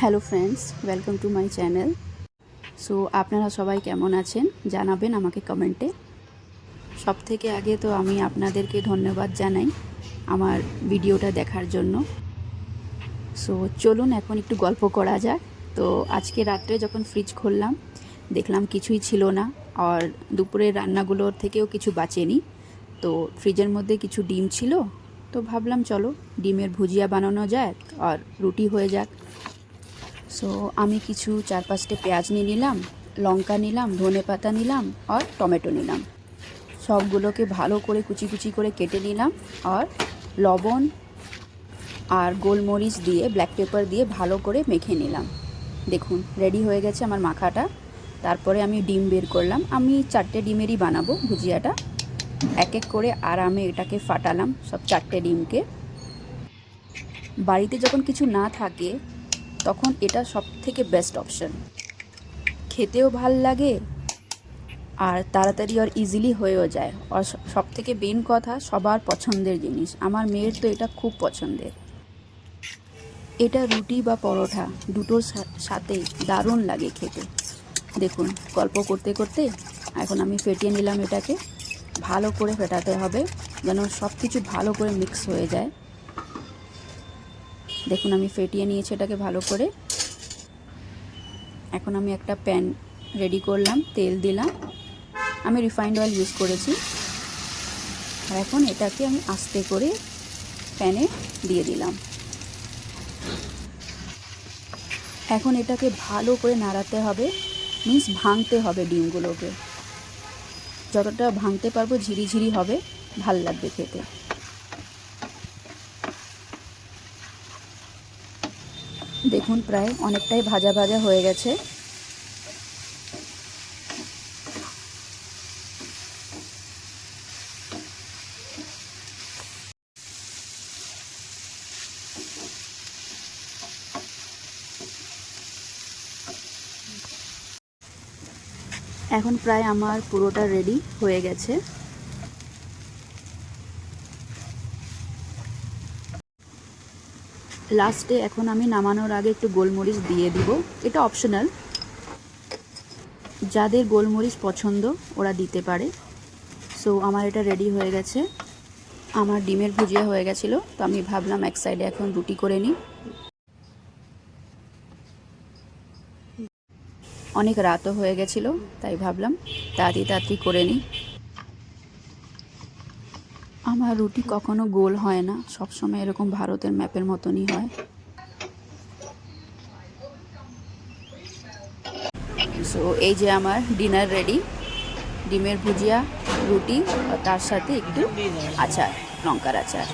Hello friends, welcome to my channel. So আপনারা সবাই কেমন আছেন জানাবেন আমাকে কমেন্টে। সব থেকে আগে তো আমি আপনাদেরকে ধন্যবাদ জানাই আমার ভিডিওটা দেখার জন্য। সো চলুন এখন একটু গল্প করা যাক। তো আজকে রাত্রে যখন ফ্রিজ খুললাম দেখলাম কিছুই ছিল না, আর দুপুরের রান্নাগুলোর থেকেও কিছু বাঁচেনি। তো ফ্রিজের মধ্যে কিছু ডিম ছিল, তো ভাবলাম চলো ডিমের ভুজিয়া বানানো যাক আর রুটি হয়ে যাক। সো আমি কিছু 4-5টে পেঁয়াজ নিয়ে নিলাম, লঙ্কা নিলাম, ধনে পাতা নিলাম আর টমেটো নিলাম। সবগুলোকে ভালো করে কুচি কুচি করে কেটে নিলাম, আর লবণ আর গোলমরিচ দিয়ে ব্ল্যাক পেপার দিয়ে ভালো করে মেখে নিলাম। দেখুন রেডি হয়ে গেছে আমার মাখাটা। তারপরে আমি ডিম বের করলাম, আমি 4টে ডিমেরই বানাবো ভুজিয়াটা। এক এক করে আরামে এটাকে ফাটালাম সব 4টে ডিমকে। বাড়িতে যখন কিছু না থাকে তখন এটা সব থেকে বেস্ট অপশন, খেতেও ভাল লাগে আর তাড়াতাড়ি আর ইজিলি হয়েও যায়। আর সব থেকে মেন কথা সবার পছন্দের জিনিস, আমার মেয়ের তো এটা খুব পছন্দের। এটা রুটি বা পরোটা দুটোর সাথেই দারুণ লাগে খেতে। দেখুন গল্প করতে করতে এখন আমি ফেটিয়ে নিলাম এটাকে। ভালো করে ফেটাতে হবে যেন সব কিছু ভালো করে মিক্স হয়ে যায়। দেখুন আমি ফেটিয়ে নিয়েছি এটাকে ভালো করে। এখন আমি একটা প্যান রেডি করলাম, তেল দিলাম, আমি রিফাইন্ড অয়েল ইউজ করেছি। আর এখন এটাকে আমি আস্তে করে প্যানে দিয়ে দিলাম। এখন এটাকে ভালো করে নাড়াতে হবে, মিন্স ভাঙতে হবে ডিমগুলোকে। যতটা ভাঙতে পারবো ঝিরিঝিরি হবে, ভাল লাগবে খেতে। দেখুন প্রায় অনেকটাই ভাজা ভাজা হয়ে গেছে। এখন প্রায় আমার পুরোটা রেডি হয়ে গেছে। লাস্টে এখন আমি নামানোর আগে একটু গোলমরিচ দিয়ে দিব, এটা অপশনাল, যাদের গোলমরিচ পছন্দ ওরা দিতে পারে। সো আমার এটা রেডি হয়ে গেছে, আমার ডিমের ভুজিয়া হয়ে গেছিলো। তো আমি ভাবলাম এক সাইডে এখন রুটি করে নিই। অনেক রাতও হয়ে গেছিলো, তাই ভাবলাম তাড়াতাড়ি করে নিই। আমার রুটি কখনো গোল হয় না, সবসময় এরকম ভারতের ম্যাপের মতনই হয়। সো এই যে আমার ডিনার রেডি, ডিমের ভুজিয়া, রুটি আর তার সাথে একটু আচার, লঙ্কার আচার।